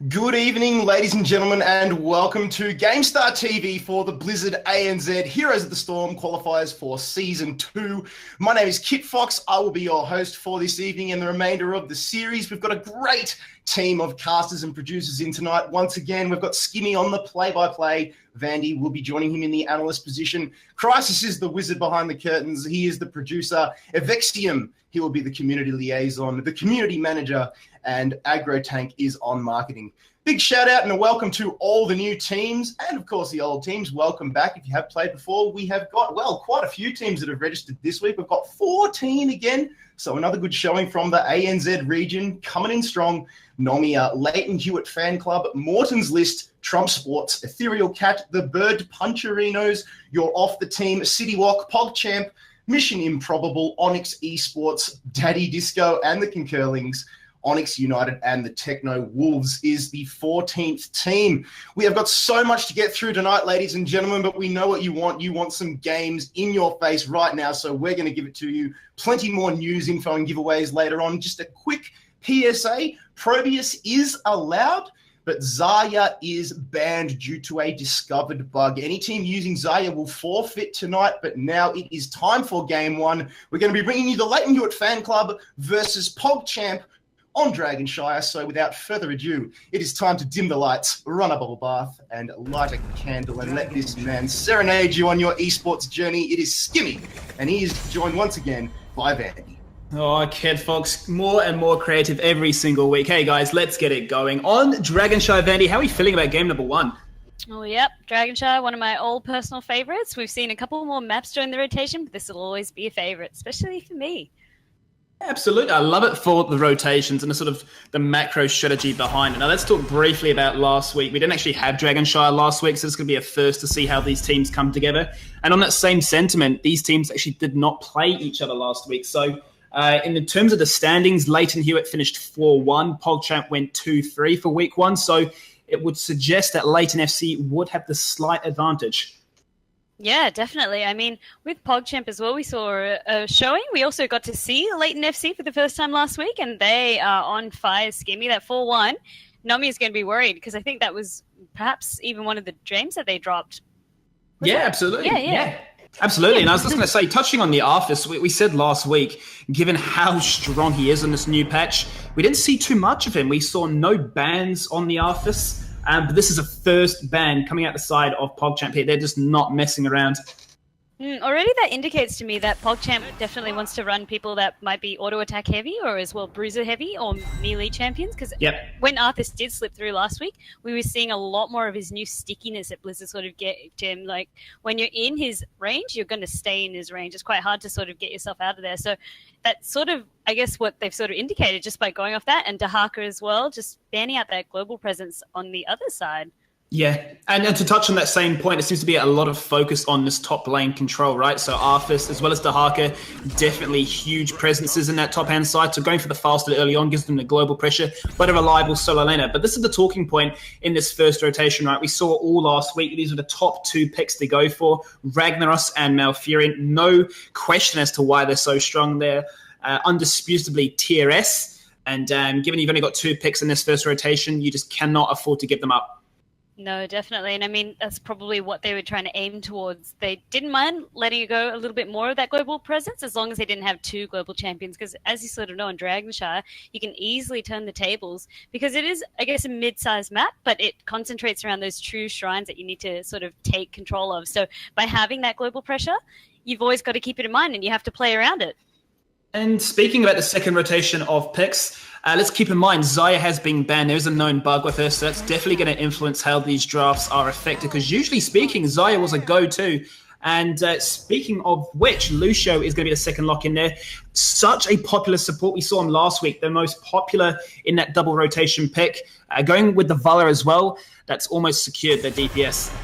Good evening, ladies and gentlemen, and welcome to GameStar TV for the Blizzard ANZ Heroes of the Storm qualifiers for Season 2. My name is Kit Fox. I will be your host for this evening and the remainder of the series. We've got a great team of casters and producers in tonight. Once again, we've got Skinny on the play-by-play. Vandy will be joining him in the analyst position. Crisis is the wizard behind the curtains. He is the producer. Evexium, he will be the community liaison, the community manager, and Aggro Tank is on marketing. Big shout out and a welcome to all the new teams and, of course, the old teams. Welcome back. If you have played before, we have got, quite a few teams that have registered this week. We've got 14 again, so another good showing from the ANZ region, coming in strong. Nomia, Lleyton, Hewitt Fan Club, Morton's List, Trump Sports, Ethereal Cat, The Bird Puncherinos, You're Off the Team, City Walk, Pogchamp, Mission Improbable, Onyx Esports, Daddy Disco, and the Concurlings. Onyx United and the Techno Wolves is the 14th team. We have got so much to get through tonight, ladies and gentlemen, but we know what you want. You want some games in your face right now, so we're going to give it to you. Plenty more news, info, and giveaways later on. Just a quick PSA. Proteus is allowed, but Zarya is banned due to a discovered bug. Any team using Zarya will forfeit tonight, but now it is time for Game 1. We're going to be bringing you the Lleyton Hewitt Fan Club versus Pogchamp on Dragonshire. So without further ado, it is time to dim the lights, run a bubble bath, and light a candle and let this man serenade you on your esports journey. It is Skimmy, and he is joined once again by Vandy. Oh, Kid Fox, more and more creative every single week. Hey guys, let's get it going. On Dragonshire, Vandy, how are you feeling about game number 1? Oh, yep. Dragonshire, one of my old personal favourites. We've seen a couple more maps during the rotation, but this will always be a favourite, especially for me. Absolutely. I love it for the rotations and the sort of the macro strategy behind it. Now, let's talk briefly about last week. We didn't actually have Dragonshire last week, so it's going to be a first to see how these teams come together. And on that same sentiment, these teams actually did not play each other last week. So in the terms of the standings, Lleyton Hewitt finished 4-1. Pogchamp went 2-3 for week 1. So it would suggest that Lleyton FC would have the slight advantage. Yeah, definitely. I mean, with Pogchamp as well, we saw a showing. We also got to see Lleyton FC for the first time last week, and they are on fire, Skimmy. That 4-1, Nomi is going to be worried because I think that was perhaps even one of the dreams that they dropped. Absolutely. Yeah. Absolutely. And I was just going to say, touching on the Arthas, we said last week, given how strong he is on this new patch, we didn't see too much of him. We saw no bans on the Arthas. But this is a first ban coming out the side of Pogchamp here. They're just not messing around. Already that indicates to me that Pogchamp definitely wants to run people that might be auto-attack heavy or as well bruiser heavy or melee champions. Because when Arthas did slip through last week, we were seeing a lot more of his new stickiness that Blizzard sort of get to him. Like when you're in his range, you're going to stay in his range. It's quite hard to sort of get yourself out of there. So that's sort of, I guess, what they've sort of indicated just by going off that. And Dahaka as well, just banning out that global presence on the other side. Yeah, and to touch on that same point, it seems to be a lot of focus on this top lane control, right? So Arthas, as well as Dahaka, definitely huge presences in that top-hand side. So going for the faster early on gives them the global pressure, but a reliable solo laner. But this is the talking point in this first rotation, right? We saw all last week. These were the top 2 picks to go for, Ragnaros and Malfurion. No question as to why they're so strong. They're undisputably tier S. And given you've only got 2 picks in this first rotation, you just cannot afford to give them up. No, definitely. And I mean, that's probably what they were trying to aim towards. They didn't mind letting you go a little bit more of that global presence as long as they didn't have 2 global champions. Because as you sort of know in Dragonshire, you can easily turn the tables because it is, I guess, a mid-sized map, but it concentrates around those true shrines that you need to sort of take control of. So by having that global pressure, you've always got to keep it in mind and you have to play around it. And speaking about the second rotation of picks, let's keep in mind Zarya has been banned. There's a known bug with her, so that's definitely going to influence how these drafts are affected. Because usually speaking, Zarya was a go-to. And speaking of which, Lucio is going to be the second lock in there. Such a popular support. We saw him last week, the most popular in that double rotation pick. Going with the Valor as well, that's almost secured their DPS.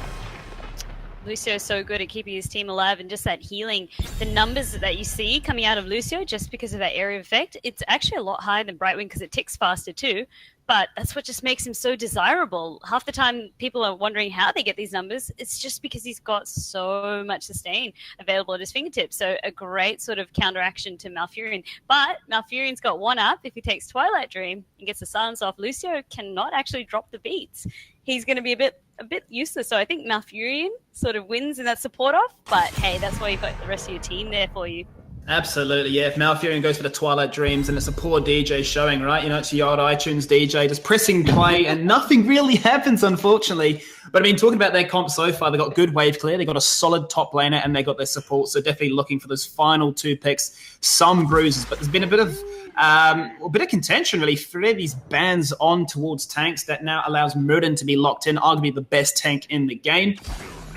Lucio is so good at keeping his team alive and just that healing. The numbers that you see coming out of Lucio just because of that area of effect, it's actually a lot higher than Brightwing because it ticks faster too. But that's what just makes him so desirable. Half the time people are wondering how they get these numbers. It's just because he's got so much sustain available at his fingertips. So a great sort of counteraction to Malfurion. But Malfurion's got one up. If he takes Twilight Dream and gets the silence off, Lucio cannot actually drop the beats. He's going to be a bit useless. So I think Malfurion sort of wins in that support off. But hey, that's why you've got the rest of your team there for you. Absolutely, yeah. If Malfurion goes for the Twilight Dreams and it's a poor DJ showing, right? You know, it's your old iTunes DJ just pressing play and nothing really happens, unfortunately. But I mean, talking about their comp so far, they got good wave clear, they got a solid top laner, and they got their support. So definitely looking for those final 2 picks, some bruises. But there's been a bit of contention, really. 3 of these bans on towards tanks that now allows Murden to be locked in, arguably the best tank in the game.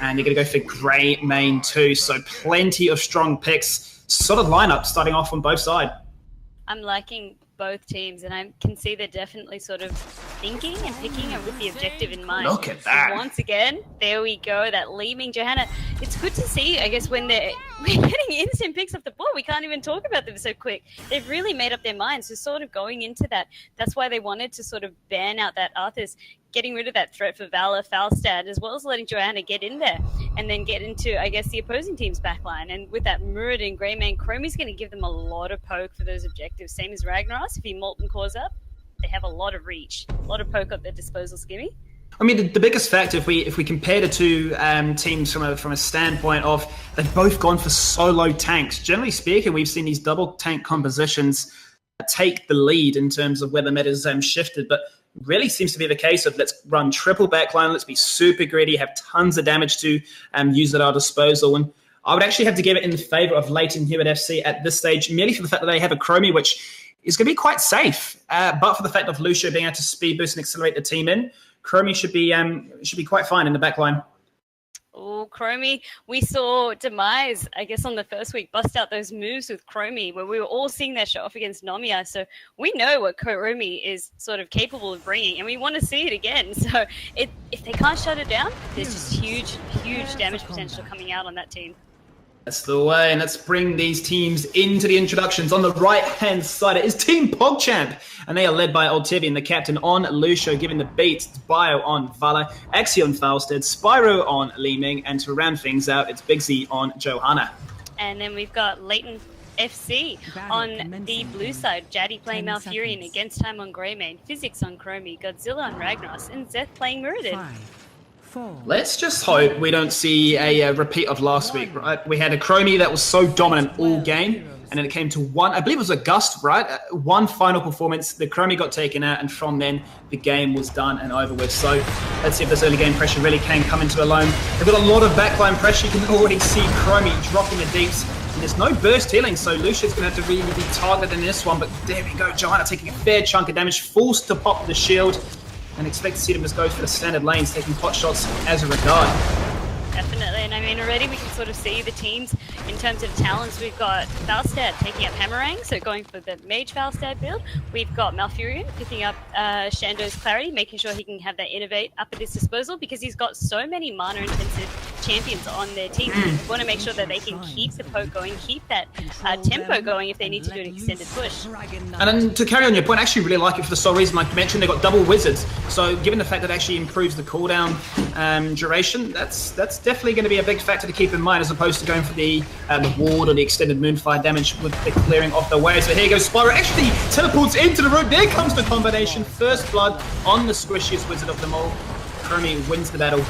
And you're going to go for Grey main too. So plenty of strong picks. Solid lineup starting off on both sides. I'm liking both teams, and I can see they're definitely sort of thinking and picking and with the objective in mind. Look at that. And once again, there we go, that Leeming Johanna. It's good to see, I guess, when we're getting instant picks off the board. We can't even talk about them so quick. They've really made up their minds. So sort of going into that, that's why they wanted to sort of ban out that Arthas, getting rid of that threat for Valor, Falstad, as well as letting Johanna get in there and then get into, I guess, the opposing team's backline. And with that Murid and Greymane, Chromie's going to give them a lot of poke for those objectives. Same as Ragnaros. If he Molten Cores up, they have a lot of reach, a lot of poke at their disposal, Skimmy. I mean, the biggest factor, if we compare the two teams from a standpoint of they've both gone for solo tanks. Generally speaking, we've seen these double tank compositions take the lead in terms of where the meta's shifted, but really seems to be the case of let's run triple backline, let's be super greedy, have tons of damage to use at our disposal. And I would actually have to give it in the favor of Lleyton Hewitt FC at this stage, merely for the fact that they have a Chromie, which is going to be quite safe. But for the fact of Lucio being able to speed boost and accelerate the team in, Chromie should be quite fine in the backline. Oh, Chromie, we saw Demise, I guess, on the first week, bust out those moves with Chromie, where we were all seeing that show off against Nomiya. So we know what Chromie is sort of capable of bringing, and we want to see it again. So if they can't shut it down, there's just huge, huge damage potential coming out on that team. That's the way, and let's bring these teams into the introductions. On the right-hand side, it is Team Pogchamp, and they are led by Ultivian, the captain, on Lucio, giving the beats. It's Bio on Vala, Axie on Falstead, Spyro on Leeming, and to round things out, it's Bigsy on Johanna. And then we've got Lleyton FC on the blue side, Jaddy playing Malfurion, Against Time on Greymane, Physics on Chromie, Godzilla on Ragnaros, and Zeth playing Muradin. Let's just hope we don't see a repeat of last week, right? We had a Chromie that was so dominant all game, and then it came to one, I believe it was a Gust, right? One final performance, the Chromie got taken out, and from then, the game was done and over with. So let's see if this early game pressure really can come into Alone. They've got a lot of backline pressure. You can already see Chromie dropping the deeps. And there's no burst healing, so Lucia's going to have to really be targeted in this one. But there we go, Johanna taking a fair chunk of damage, forced to pop the shield. And expect to see them just go for the standard lanes, taking pot shots as a regard. Definitely, and I mean already we can sort of see the teams in terms of talents. We've got Falstad taking up Hammerang, so going for the Mage Falstad build. We've got Malfurion picking up Shando's Clarity, making sure he can have that Innovate up at his disposal because he's got so many mana-intensive champions on their team. We want to make sure that they can keep the poke going, keep that tempo going if they need to do an extended push. And then to carry on your point, I actually really like it for the sole reason, like you mentioned, they've got double wizards. So given the fact that it actually improves the cooldown duration, that's definitely going to be a big factor to keep in mind as opposed to going for the ward or the extended Moonfire damage with the clearing off the way. So here goes Spyro, actually teleports into the root. There comes the combination. First blood on the squishiest wizard of them all. Chromie wins the battle.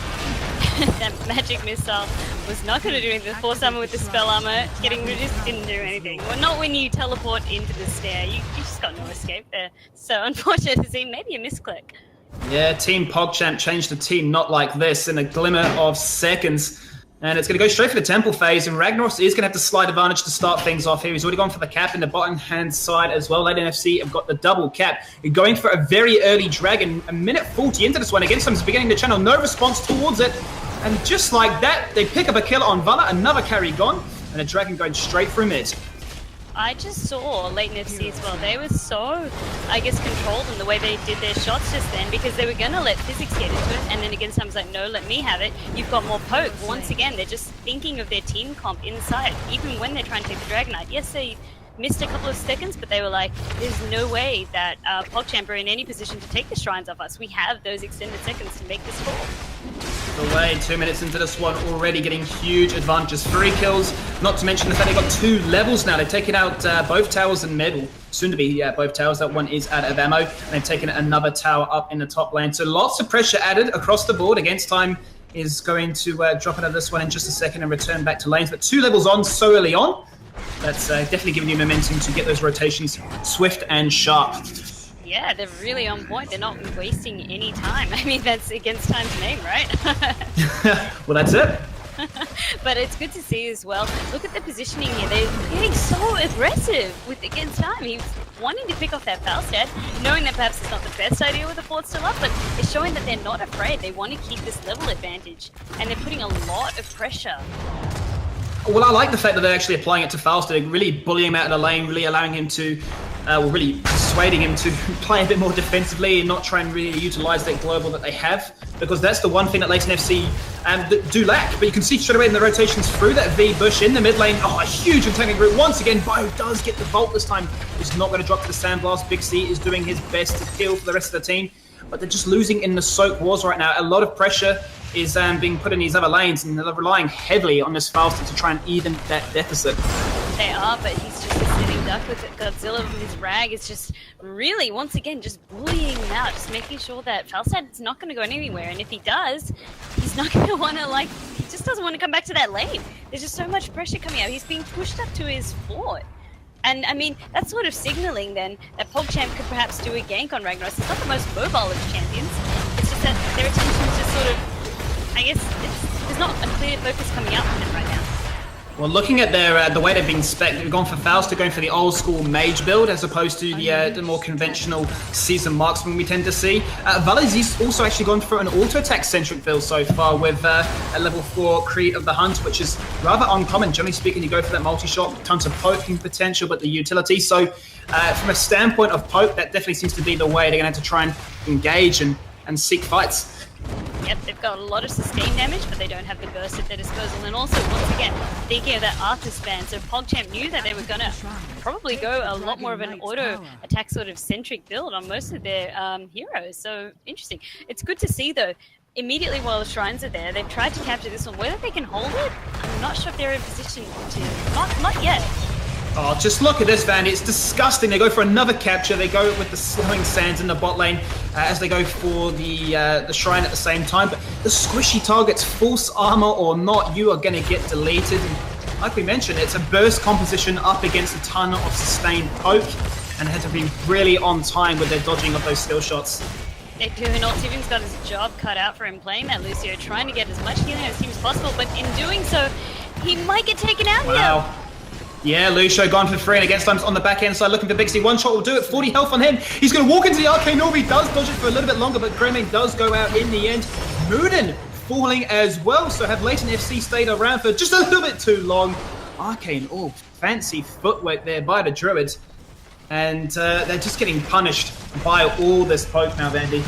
That magic missile was not going to do anything. Force Armor with the spell armor, getting reduced didn't do anything. Well, not when you teleport into the stair. You just got no escape there. So unfortunate to see, maybe a misclick. Yeah, Team Pogchamp changed the team not like this in a glimmer of seconds. And it's going to go straight for the temple phase, and Ragnaros is going to have to slide advantage to start things off here. He's already gone for the cap in the bottom-hand side as well. Lleyton FC have got the double cap. You're going for a very early dragon, a minute 40 into this one. Against them is beginning to channel, no response towards it. And just like that, they pick up a kill on Vala, another carry gone, and a dragon going straight through mid. I just saw Lleyton FC as well. They were so, I guess, controlled in the way they did their shots just then because they were going to let physics get into it. And then against time's like, no, let me have it. You've got more poke. Once again, they're just thinking of their team comp inside, even when they're trying to take the Dragon Knight. Yes, they missed a couple of seconds, but they were like, there's no way that Pogchamp are in any position to take the shrines off us. We have those extended seconds to make this call. Away 2 minutes into this one, already getting huge advantages. 3 kills, not to mention the fact they've got 2 levels now. They've taken out both towers and medal, soon to be both towers. That one is out of ammo, and they've taken another tower up in the top lane. So lots of pressure added across the board. Against time is going to drop out of this one in just a second and return back to lanes. But 2 levels on so early on, that's definitely giving you momentum to get those rotations swift and sharp. Yeah, they're really on point. They're not wasting any time. I mean, that's against time's name, right? Well, that's it. But it's good to see as well. Look at the positioning here. They're getting so aggressive with against time. He's wanting to pick off that foul stat, knowing that perhaps it's not the best idea with the fort still up, but it's showing that they're not afraid. They want to keep this level advantage, and they're putting a lot of pressure. Well, I like the fact that they're actually applying it to Falster. They're really bullying him out of the lane, really allowing him to, really persuading him to play a bit more defensively and not try and really utilize that global that they have, because that's the one thing that Lleyton FC do lack. But you can see straight away in the rotations through that V Bush in the mid lane. Oh, a huge attacking group. Once again, Bio does get the Vault this time. He's not going to drop to the Sandblast. Big C is doing his best to kill for the rest of the team, but they're just losing in the soak wars right now. A lot of pressure is being put in these other lanes, and they're relying heavily on this Falster to try and even that deficit. They are, but he's just a sitting duck with it. Godzilla with his rag is just really, once again, just bullying him out, just making sure that Falstad is not going to go anywhere. And if he does, he's not going to want to, he just doesn't want to come back to that lane. There's just so much pressure coming out. He's being pushed up to his fort. And, I mean, that's sort of signaling, then, that Pogchamp could perhaps do a gank on Ragnaros. It's not the most mobile of champions. It's just that their attention is just sort of, I guess, there's not a clear focus coming out from them right now. Well, looking at their the way they've been spec, they've gone for Falster, going for the old school mage build as opposed to the more conventional season marksman we tend to see. Valizy's also actually gone for an auto attack centric build so far with a level 4 Creed of the Hunt, which is rather uncommon. Generally speaking, you go for that multi-shot, tons of poking potential, but the utility. So from a standpoint of poke, that definitely seems to be the way they're going to have to try and engage and seek fights. Yep, they've got a lot of sustained damage, but they don't have the burst at their disposal. And also, once again, thinking of that Arthur span, so Pogchamp knew that they were going to probably go a lot more of an auto-attack sort of centric build on most of their heroes. So, interesting. It's good to see, though, immediately while the shrines are there, they've tried to capture this one. Whether they can hold it, I'm not sure if they're in position to. Not yet. Oh, just look at this, Van. It's disgusting. They go for another capture. They go with the slowing sands in the bot lane as they go for the shrine at the same time. But the squishy targets, false armor or not, you are going to get deleted. And like we mentioned, it's a burst composition up against a ton of sustained poke, and had to be really on time with their dodging of those skill shots. They do, and Steven's got his job cut out for him playing that Lucio, trying to get as much healing as seems possible, but in doing so, he might get taken out here. Yeah, Lucio gone for 3, and against time's on the back end side looking for Big C. One shot will do it, 40 health on him. He's going to walk into the Arcane Orb. He does dodge it for a little bit longer, but Greymane does go out in the end. Mooden falling as well, so have Lleyton FC stayed around for just a little bit too long. Arcane Orb, fancy footwork there by the Druids. And they're just getting punished by all this poke now, Vandy.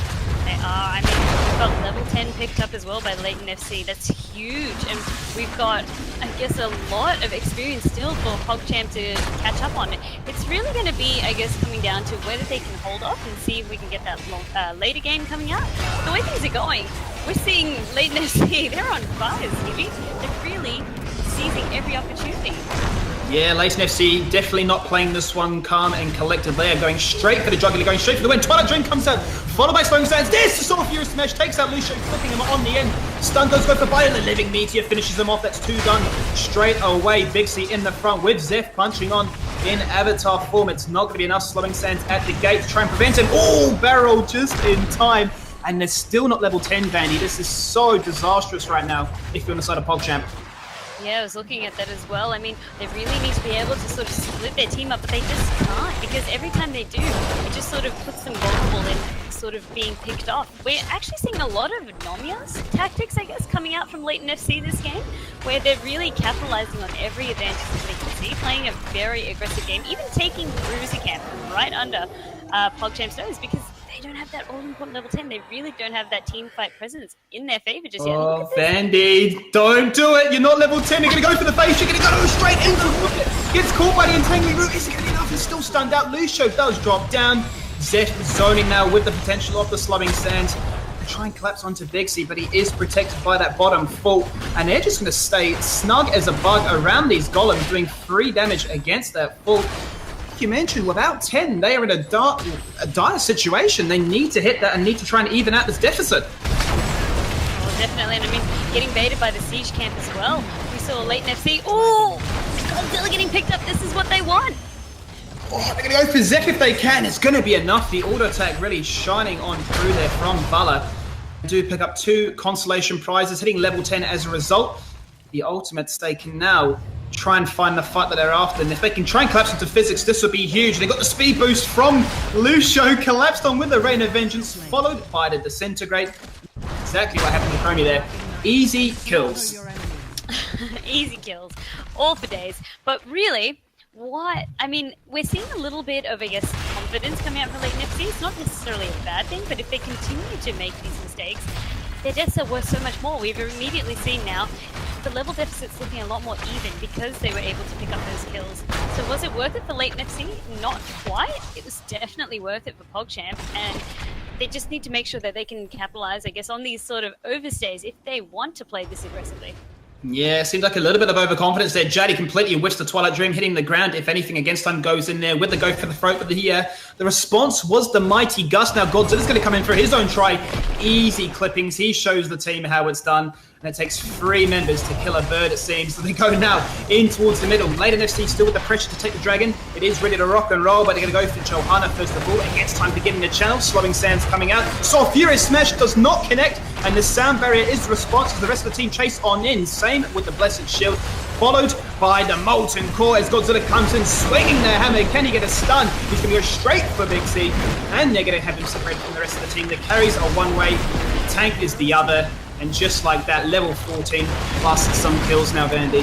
They are. I mean, we've got level 10 picked up as well by Lleyton FC. That's huge. And we've got, I guess, a lot of experience still for Pogchamp to catch up on. It's really going to be, I guess, coming down to whether they can hold off and see if we can get that later game coming out. The way things are going, we're seeing Lleyton FC, they're on fire, Stevie. They're really seizing every opportunity. Yeah, Lleyton FC definitely not playing this one calm and collected. They are going straight for the jugular, going straight for the win. Twilight Drain comes out, followed by Slowing Sands. This is Sword of Furious Smash, takes out Lucio, flipping him on the end. Stun does go for Bio, the Living Meteor finishes him off. That's 2 done straight away. Big C in the front with Zeph punching on in Avatar form. It's not going to be enough. Slowing Sands at the gate to try and prevent him. Oh, barrel just in time. And they're still not level 10, Vandy. This is so disastrous right now if you're on the side of Pogchamp. Yeah, I was looking at that as well. I mean, they really need to be able to sort of split their team up, but they just can't, because every time they do, it just sort of puts them vulnerable in sort of being picked off. We're actually seeing a lot of Nomia's tactics, I guess, coming out from Lleyton FC this game, where they're really capitalizing on every advantage that they can see, playing a very aggressive game, even taking Pogchamp right under Pogchamp's nose, because they don't have that all-important level 10. They really don't have that team fight presence in their favor just yet. Oh, Vandy, don't do it. You're not level 10. You're going to go for the face. You're going to go straight into it. Gets caught by the entangling root. Is it going to be enough? He's still stunned out. Lucio does drop down. Zeth zoning now with the potential of the slumming sands. Try and collapse onto Vixie, but he is protected by that bottom full, and they're just going to stay snug as a bug around these golems, doing 3 damage against that full. Like you mentioned, without 10, they are in a dire situation. They need to hit that and need to try and even out this deficit. Oh, definitely, and I mean, getting baited by the siege camp as well. We saw Lleyton FC. Oh, Godzilla getting picked up. This is what they want. Oh, they're going to go for Zek if they can. It's going to be enough. The auto attack really shining on through there from Vala. They do pick up 2 consolation prizes, hitting level 10 as a result. The ultimates, they can now try and find the fight that they're after. And if they can try and collapse into physics, this would be huge. They got the speed boost from Lucio, collapsed on with the Rain of Vengeance, followed by the Disintegrate. Exactly what happened to Chromie there. Easy kills. Easy kills. All for days. But really, what? I mean, we're seeing a little bit of, I guess, confidence coming out from Lleyton FC. It's not necessarily a bad thing, but if they continue to make these mistakes, their deaths are worth so much more. We've immediately seen now the level deficit's looking a lot more even because they were able to pick up those kills. So was it worth it for Lleyton FC? Not quite. It was definitely worth it for Pogchamp, and they just need to make sure that they can capitalize, I guess, on these sort of overstays if they want to play this aggressively. Yeah, seems like a little bit of overconfidence there. Jady completely whiffs the Twilight Dream, hitting the ground. If anything, against time goes in there with the go for the throat. But the response was the Mighty Gust. Now Godzilla's going to come in for his own try. Easy clippings. He shows the team how it's done. And it takes 3 members to kill a bird, it seems. So they go now in towards the middle. Lleyton FC still with the pressure to take the dragon. It is ready to rock and roll, but they're going to go for Johanna first of all. It gets time to get in the channel. Slowing Sands coming out. Furious Smash does not connect. And the sound barrier is the response as the rest of the team chase on in. Same with the Blessed Shield. Followed by the Molten Core as Godzilla comes in swinging their hammer. Can he get a stun? He's going to go straight for Big C. And they're going to have him separated from the rest of the team. The carries are one way. The tank is the other. And just like that, level 14 plus some kills now, Vandy.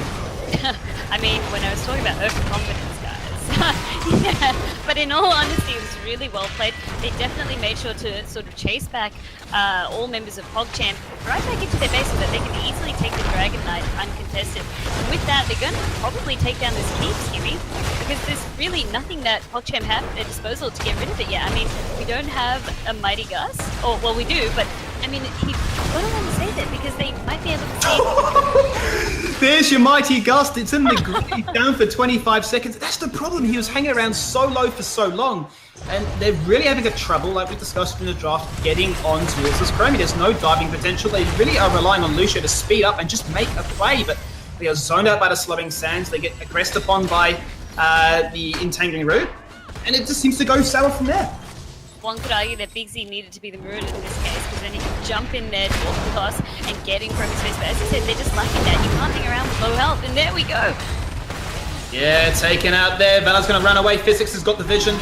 I mean, when I was talking about overconfidence, guys. Yeah, but in all honesty, it was really well played. They definitely made sure to sort of chase back all members of Pogchamp right back into their base so that they can easily take the Dragon Knight uncontested. And with that, they're going to probably take down this keep, Huey, because there's really nothing that Pogchamp have at their disposal to get rid of it yet. I mean, we don't have a Mighty Gus, or, well, we do, but I mean, I don't want to say that because they might be able to save. There's your Mighty Gust. It's in the grid, down for 25 seconds. That's the problem. He was hanging around so low for so long. And they're really having a trouble, like we discussed in the draft, getting on towards this Chromie. There's no diving potential. They really are relying on Lucio to speed up and just make a play. But they are zoned out by the Slowing Sands. They get aggressed upon by the Entangling Root. And it just seems to go sour from there. One could argue that Big Z needed to be the Marauder in this case, because then he can jump in there, talk the boss, and get in from his face. But as I said, they're just lacking that. You can't hang around with low health, and there we go. Yeah, taken out there. Vala's going to run away. Physics has got the vision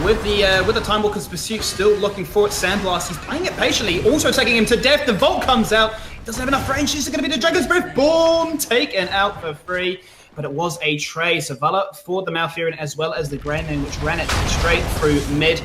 with the Time Walker's Pursuit, still looking for it. Sandblast, he's playing it patiently, also taking him to death. The Vault comes out. Doesn't have enough range. This is going to be the Dragon's Breath. Boom! Taken out for free. But it was a tray. So Vala for the Malfurion as well as the Grandman, which ran it straight through mid.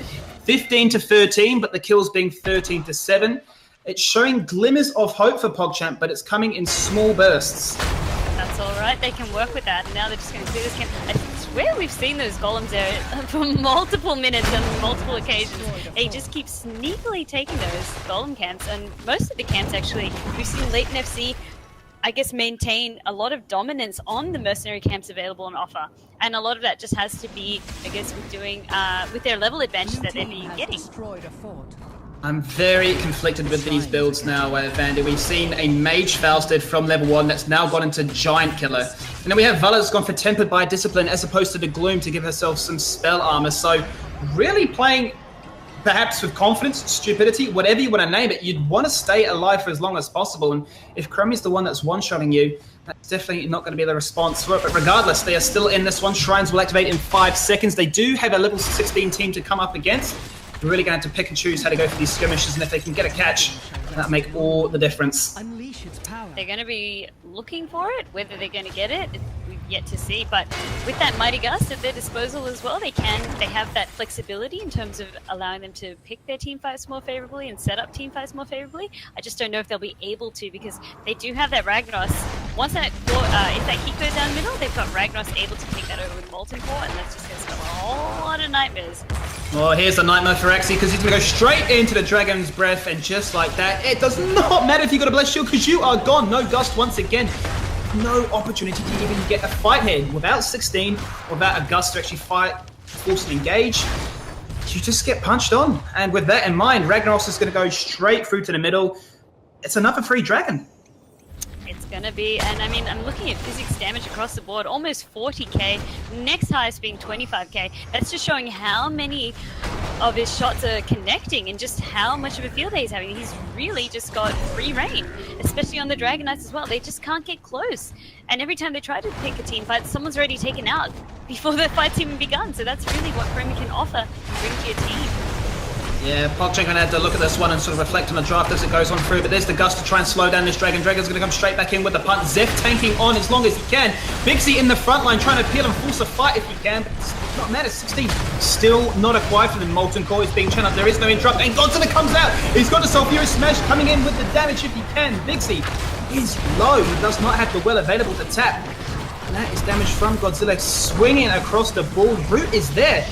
15-13, but the kills being 13-7. It's showing glimmers of hope for Pogchamp, but it's coming in small bursts. That's all right. They can work with that. And now they're just going to do this camp. I swear we've seen those golems there for multiple minutes on multiple occasions. They just keep sneakily taking those golem camps. And most of the camps, actually, we've seen Lleyton FC, I guess, maintain a lot of dominance on the mercenary camps available on offer. And a lot of that just has to be, I guess, with their level advantage that they're getting. I'm very conflicted with these builds now, Vandy. We've seen a Mage Fausted from level 1 that's now gone into Giant Killer. And then we have Vala that's gone for Tempered by Discipline as opposed to the Gloom to give herself some spell armor. So really playing perhaps with confidence, stupidity, whatever you want to name it, you'd want to stay alive for as long as possible. And if Chromie's the one that's one-shotting you, that's definitely not going to be the response for it. But regardless, they are still in this one. Shrines will activate in 5 seconds. They do have a level 16 team to come up against. They're really going to have to pick and choose how to go for these skirmishes, and if they can get a catch, that'll make all the difference. They're going to be looking for it. Whether they're going to get it, we've yet to see. But with that Mighty Gust at their disposal as well, they have that flexibility in terms of allowing them to pick their team fights more favorably and set up team fights more favorably. I just don't know if they'll be able to, because they do have that Ragnos. Once that if that heat goes down the middle, they've got Ragnos able to take that over with Molten Core, and that's just going to spell a whole lot of nightmares. Well, here's a nightmare for Axie, because he's going to go straight into the Dragon's Breath, and just like that, it does not matter if you got a Blessed Shield, because you are gone. No Gust once again. No opportunity to even get a fight here. Without 16, without a Gust to actually fight, force and engage, you just get punched on. And with that in mind, Ragnaros is going to go straight through to the middle. It's another free Dragon. It's going to be, and I mean, I'm looking at physics damage across the board, almost 40k, next highest being 25k. That's just showing how many of his shots are connecting and just how much of a field day he's having. He's really just got free reign, especially on the Dragon Knights as well. They just can't get close. And every time they try to pick a team fight, someone's already taken out before the fight's even begun. So that's really what Chromie can offer and bring to your team. Yeah, Pogchamp going to have to look at this one and sort of reflect on the draft as it goes on through, but there's the Gust to try and slow down this Dragon. Dragon's going to come straight back in with the punt. Zeph tanking on as long as he can. Bixie in the front line trying to peel and force a fight if he can, but it's not matter. 16 still not acquired for the Molten Core is being channeled. There is no interrupt, and Godzilla comes out. He's got a Sulfurious Smash coming in with the damage if he can. Bixie is low. He does not have the well available to tap. And that is damage from Godzilla swinging across the board. Root is there,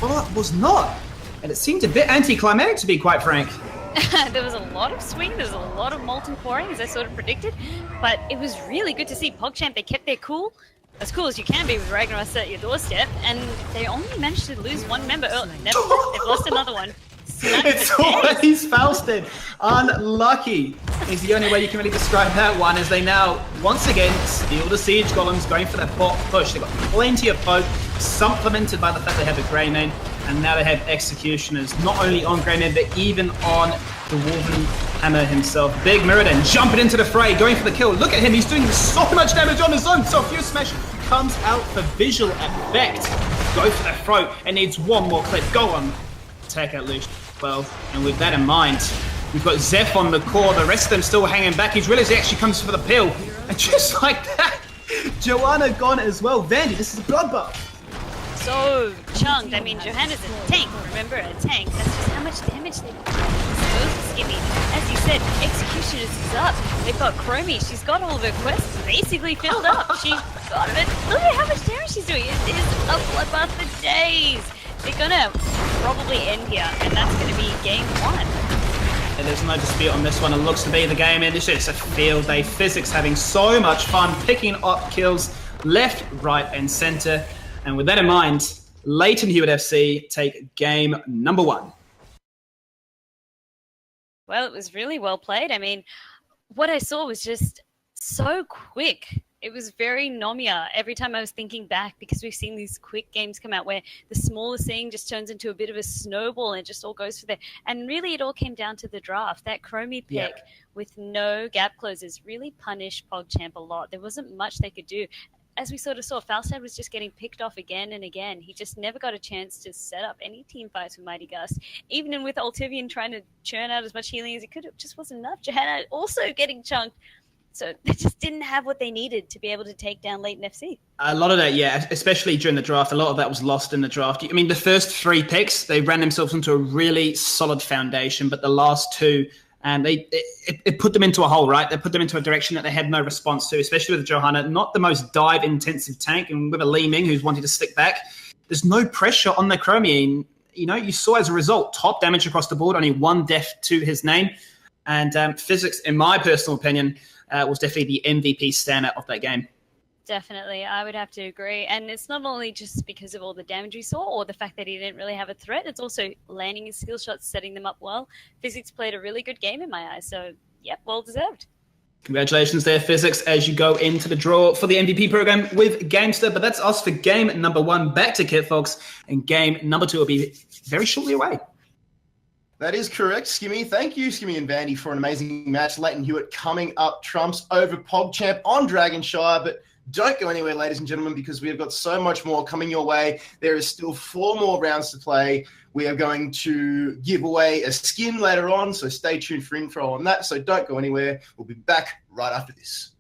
but was not. And it seemed a bit anticlimactic, to be quite frank. There was a lot of swing, there was a lot of molten pouring, as I sort of predicted, but it was really good to see Pogchamp. They kept their cool as you can be with Ragnaros at your doorstep, and they only managed to lose one member. Oh, never, they've lost another one. It's always Faustin. Unlucky is the only way you can really describe that one, as they now, once again, steal the Siege Golems, going for that bot push. They've got plenty of poke, supplemented by the fact they have a Greymane, and now they have Executioners, not only on Greymane, but even on the Wolven Hammer himself. Big Mirrodin jumping into the fray, going for the kill. Look at him, he's doing so much damage on his own. So Fuse Smash comes out for visual effect. Go for the throat, and needs one more clip. Go on. Attack out Lucian. Well, and with that in mind, we've got Zeph on the core, the rest of them still hanging back. He's realized he actually comes for the pill, and just like that, Joanna gone as well. Vandy, this is a bloodbath. So chunked. I mean, Johanna's a tank, remember? A tank. That's just how much damage they do. So skippy. As you said, Executioners is up. They've got Chromie. She's got all of her quests basically filled up. She's got it. Look at how much damage she's doing. It is a bloodbath for days. They're gonna probably end here, and that's gonna be game 1. And there's no dispute on this one. It looks to be the game end. It's a field day. Physics having so much fun, picking up kills left, right, and center. And with that in mind, Lleyton Hewitt FC take game number 1. Well, it was really well played. I mean, what I saw was just so quick. It was very Nomia every time I was thinking back, because we've seen these quick games come out where the smallest thing just turns into a bit of a snowball and it just all goes for there. And really it all came down to the draft. That Chromie pick with no gap closes really punished Pogchamp a lot. There wasn't much they could do. As we sort of saw, Falstad was just getting picked off again and again. He just never got a chance to set up any team fights with Mighty Gust. Even with Ultivian trying to churn out as much healing as he could, it just wasn't enough. Johanna also getting chunked. So they just didn't have what they needed to be able to take down Lleyton FC. A lot of that, yeah, especially during the draft. A lot of that was lost in the draft. I mean, the first 3 picks, they ran themselves into a really solid foundation, but the last 2, and it put them into a hole, right? They put them into a direction that they had no response to, especially with Johanna, not the most dive-intensive tank, and with a Li Ming who's wanting to stick back. There's no pressure on the Chromie. You know, you saw as a result, top damage across the board, only 1 death to his name. And Physics, in my personal opinion, was definitely the MVP standout of that game. Definitely, I would have to agree. And it's not only just because of all the damage we saw or the fact that he didn't really have a threat, it's also landing his skill shots, setting them up well. Physics played a really good game in my eyes, so yep, well deserved. Congratulations there, Physics, as you go into the draw for the MVP program with Gamester. But that's us for game number 1. Back to Kit, folks, and game number 2 will be very shortly away. That is correct, Skimmy. Thank you, Skimmy and Vandy, for an amazing match. Lleyton Hewitt coming up trumps over Pogchamp on Dragonshire, but don't go anywhere, ladies and gentlemen, because we have got so much more coming your way. There is still 4 more rounds to play. We are going to give away a skin later on, so stay tuned for info on that. So don't go anywhere. We'll be back right after this.